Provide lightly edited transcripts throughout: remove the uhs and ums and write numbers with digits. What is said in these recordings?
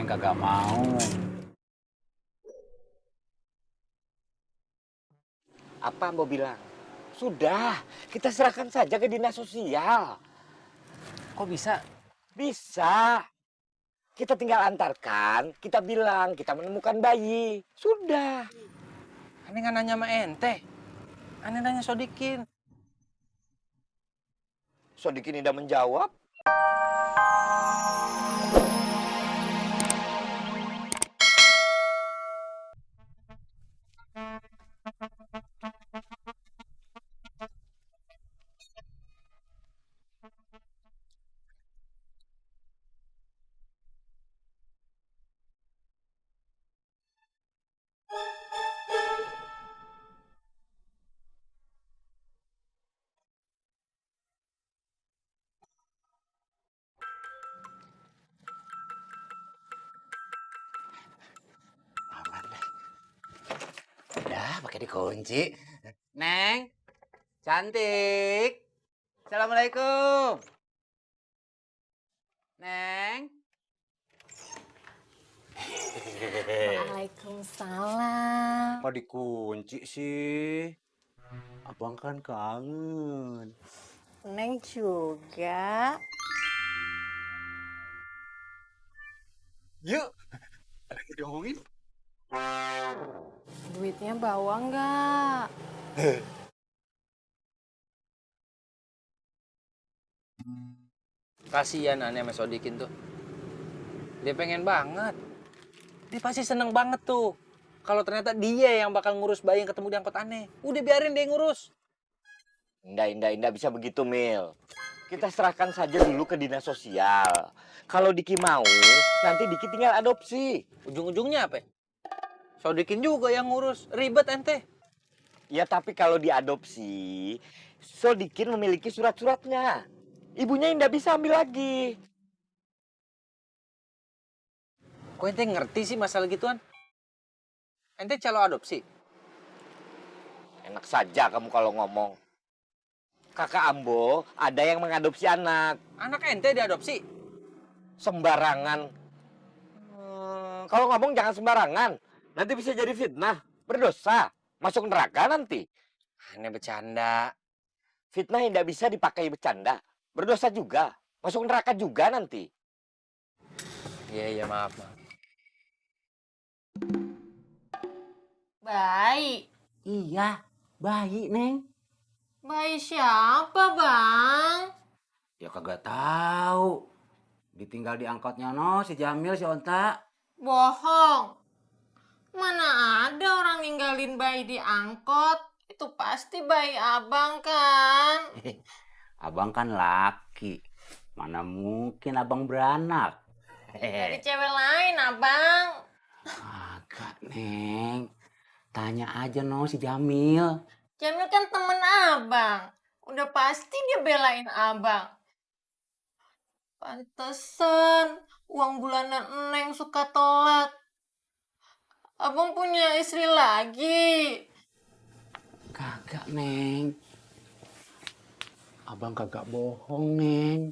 Neng kagak mau. Apa Mbok bilang? Sudah, kita serahkan saja ke dinas sosial. Kok bisa? Bisa. Kita tinggal antarkan, kita bilang kita menemukan bayi. Sudah. Aneh nggak nanya sama ente. Aneh nanya Sodikin. Sodikin tidak menjawab. Aman deh. Udah, pakai dikunci. Neng, cantik. Assalamualaikum. Neng. Waalaikumsalam. Kok dikunci sih? Abang kan kangen. Neng juga. Yuk, ada yang diomongin. Duitnya bawa nggak? Kasian aneh sama Sodikin tuh. Dia pengen banget. Dia pasti seneng banget tuh. Kalau ternyata dia yang bakal ngurus bayi yang ketemu di angkot aneh. Udah biarin dia ngurus. Indah bisa begitu, Mil. Kita serahkan saja dulu ke dinas sosial. Kalau Diki mau, nanti Diki tinggal adopsi. Ujung-ujungnya apa? Sodikin juga yang ngurus. Ribet ente. Ya tapi kalau diadopsi, Sodikin memiliki surat-suratnya. Ibunya tidak bisa ambil lagi. Kok ente ngerti sih masalah gituan? Ente calon adopsi? Enak saja kamu kalau ngomong. Kakak Ambo ada yang mengadopsi anak. Anak ente diadopsi? Sembarangan. Kalau ngomong jangan sembarangan. Nanti bisa jadi fitnah. Berdosa. Masuk neraka nanti. Aneh bercanda. Fitnah yang tidak bisa dipakai bercanda. Berdosa juga. Masuk neraka juga nanti. Iya, maaf. Bayi. Iya, bayi, Neng. Bayi siapa, Bang? Ya kagak tahu. Ditinggal di angkotnya si Jamil, si Onta. Bohong. Mana ada orang ninggalin bayi di angkot? Itu pasti bayi abang kan? Abang kan laki. Mana mungkin abang beranak. Dari cewek lain, abang. Agak, Neng. Tanya aja si Jamil. Jamil kan temen abang. Udah pasti dia belain abang. Pantesan uang bulanan Neng suka telat. Abang punya istri lagi. Kagak, Neng. Abang kagak bohong, Neng.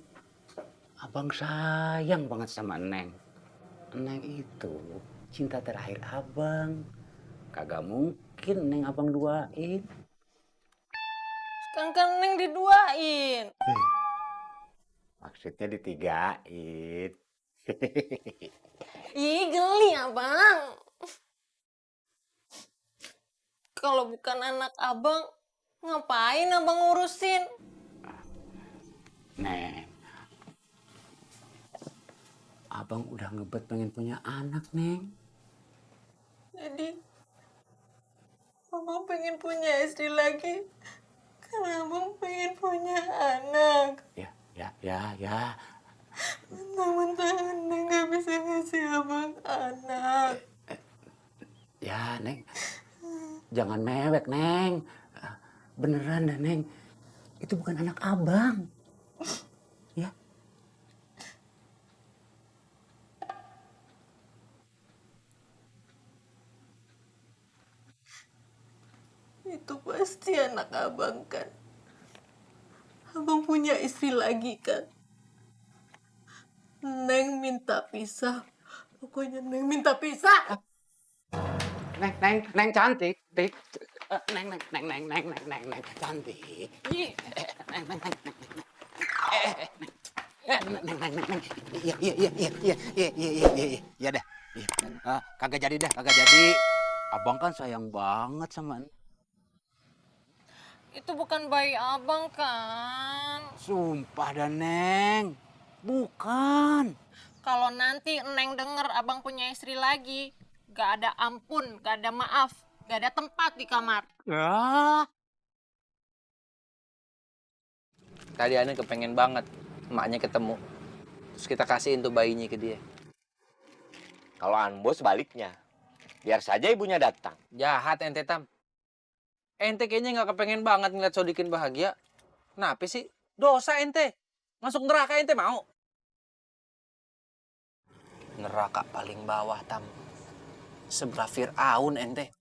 Abang sayang banget sama Neng. Neng itu cinta terakhir abang. Kagak mungkin Neng abang duain. Kan Neng diduain. Maksudnya ditigain. Ih, geli abang. Kalau bukan anak abang, ngapain abang ngurusin? Neng, abang udah ngebet pengen punya anak, Neng. Jadi, abang pengen punya istri lagi. Karena abang pengen punya anak. Ya. Mentang-mentang Neng gak bisa ngasih abang anak. Ya, Neng. Jangan mewek, Neng. Beneran dah, Neng. Itu bukan anak abang. Ya. Itu pasti anak abang kan. Abang punya istri lagi kan. Neng minta pisah Pokoknya Neng minta pisah. Neng cantik, tik. Neng cantik. Neng. Iya dah. Kagak jadi dah, kagak jadi. Abang kan sayang banget sama Neng. Itu bukan bayi abang kan? Sumpah dah, Neng. Bukan. Kalau nanti Neng denger abang punya istri lagi, gak ada ampun, gak ada maaf, gak ada tempat di kamar. Ya. Tadi Ane kepengen banget emaknya ketemu. Terus kita kasihin tuh bayinya ke dia. Kalau Anbo sebaliknya. Biar saja ibunya datang. Jahat ente, Tam. Ente kayaknya nggak kepengen banget ngeliat Sodikin bahagia. Kenapa sih? Dosa ente. Masuk neraka ente mau? Neraka paling bawah, Tam. Sebelah Fir'aun ente.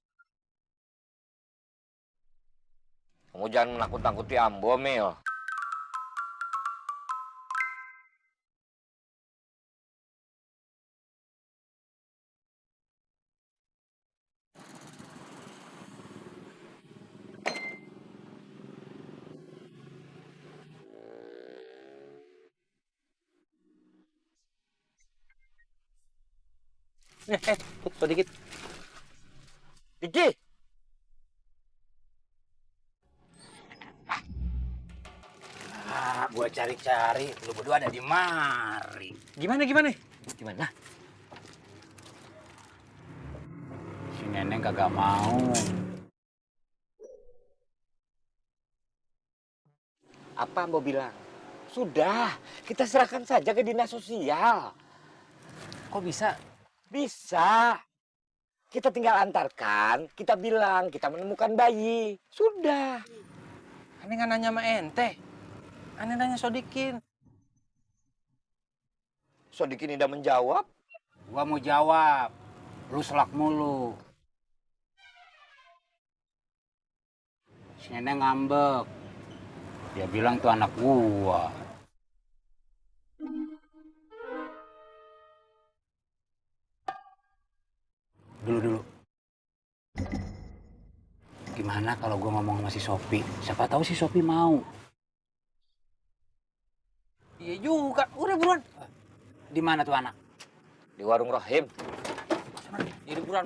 Kamu jangan menakut-nakuti Ambo, Mil. Tuh, Sodikit. Diki! Gua cari-cari, lu berdua ada di mari. Gimana? Gimana? Si Neneng kagak mau. Apa Ambo bilang? Sudah, kita serahkan saja ke dinas sosial. Kok bisa? Bisa. Kita tinggal antarkan, kita bilang kita menemukan bayi. Sudah. Ane nggak nanya sama ente. Ane nanya Sodikin. Sodikin tidak menjawab. Gua mau jawab. Lu selak mulu. Si Neneng ngambek. Dia bilang tuh anak gua. Dulu. Gimana kalau gua ngomong sama si Sopi? Siapa tahu si Sopi mau. Iya juga. Udah buruan. Di mana tuh anak? Di warung Rahim. Ini buruan.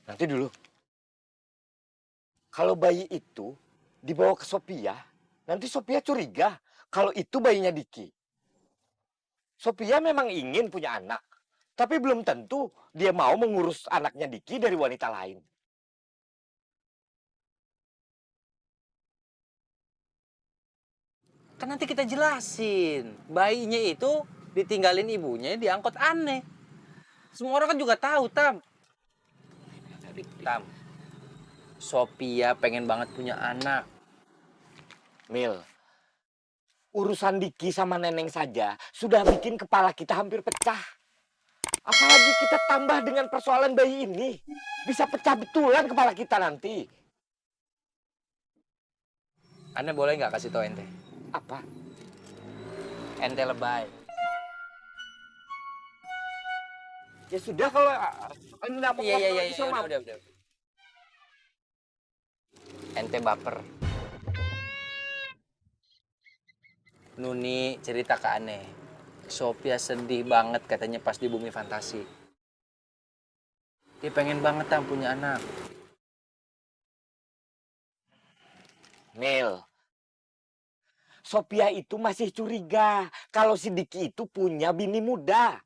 Nanti dulu. Kalau bayi itu dibawa ke Sophia, nanti Sophia curiga kalau itu bayinya Diki. Sophia memang ingin punya anak, tapi belum tentu dia mau mengurus anaknya Diki dari wanita lain. Kan nanti kita jelasin. Bayinya itu ditinggalin ibunya diangkut Ane. Semua orang kan juga tahu, Tam. Tam. Sophia pengen banget punya anak. Mil, urusan Diki sama Neneng saja sudah bikin kepala kita hampir pecah. Apalagi kita tambah dengan persoalan bayi ini. Bisa pecah betulan kepala kita nanti. Ane boleh nggak kasih tau ente? Apa? Ente lebay. Ya sudah kalau ini nggak mau Iya, ngomong lagi sama udah. Ente baper. Nuni cerita ke Ane. Sophia sedih banget katanya pas di Bumi Fantasi. Dia pengen banget Tam punya anak. Mil, Sophia itu masih curiga kalau si Diki itu punya bini muda.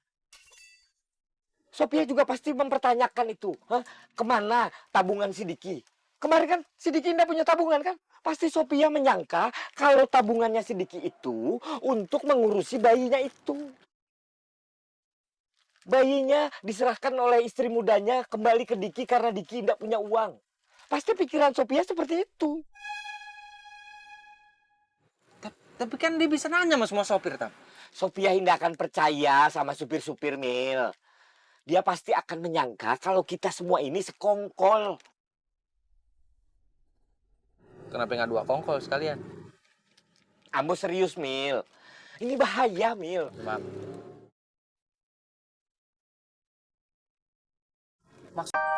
Sophia juga pasti mempertanyakan itu. Hah? Kemana tabungan si Diki? Kemarin kan si Diki tidak punya tabungan kan? Pasti Sophia menyangka kalau tabungannya si Diki itu untuk mengurusi bayinya itu. Bayinya diserahkan oleh istri mudanya kembali ke Diki karena Diki tidak punya uang. Pasti pikiran Sophia seperti itu. Tapi kan dia bisa nanya sama semua sopir, Tam. Sophia tidak akan percaya sama supir-supir, Mil. Dia pasti akan menyangka kalau kita semua ini sekongkol. Kenapa nggak 2 kongkol sekalian? Ambo serius, Mil. Ini bahaya, Mil. Maaf.